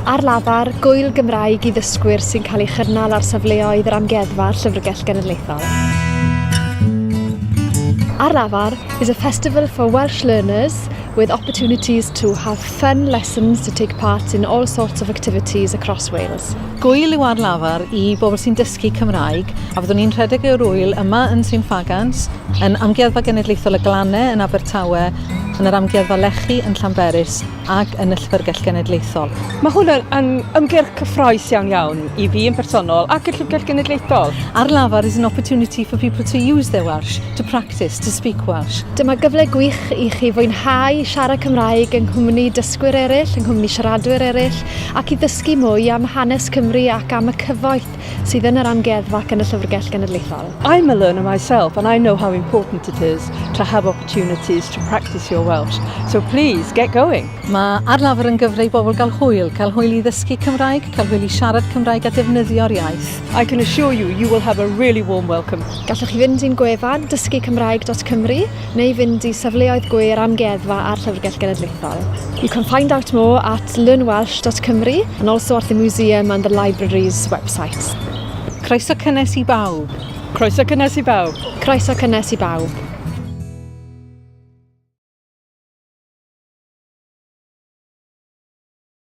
Ar lafar, gwyl Gymraeg i ddysgwyr sy'n cael ei chynnal ar safleoedd yr amgueddfa Llyfrgell Genedlaethol. Ar lafar is a festival for Welsh learners with opportunities to have fun lessons to take part in all sorts of activities across Wales. Gwyl yw ar lafar i bobl sy'n dysgu Cymraeg, a fyddwn ni'n rhedeg o'r wyl yma yn Sir Ffagans, yn Amgueddfa Genedlaethol y Glannau yn Abertawe, yn yr Amgueddfa Lechi yn Llanberis ac yn y Llyfrgell Genedlaethol. Mae hwn yn ymgyrch cyffrous iawn i fi yn personol ac y Llyfrgell Genedlaethol. Ar lafar is an opportunity for people to use their Welsh, to practice, to speak Welsh. Dyma gyfle gwych i chi fwynhau siarad Cymraeg yng nghwmni dysgwyr eraill, yng nghwmni siaradwyr eraill, ac i ddysgu mwy am hanes Cymru ac am y cyfoeth sydd yn yr amgueddfa ac yn y Llyfrgell Genedlaethol. I'm a learner myself and I know how important it is to have opportunities to practice your Welsh. So please, get going. Mae ar lafar yn gyfle i bobl gael hwyl i ddysgu Cymraeg, cael hwyl i siarad Cymraeg a defnyddio'r iaith. I can assure you, you will have a really warm welcome. Gallwch chi fynd i'n gwefan dysgucymraeg.cymru neu fynd i safleoedd gwyr amgueddfa ar Llyfrgell Genedlaethol. You can find out more at learnwelsh.cymru and also at the museum and the library's website. Croeso cynnes i bawb. Croeso cynnes i bawb. Croeso cynnes i bawb.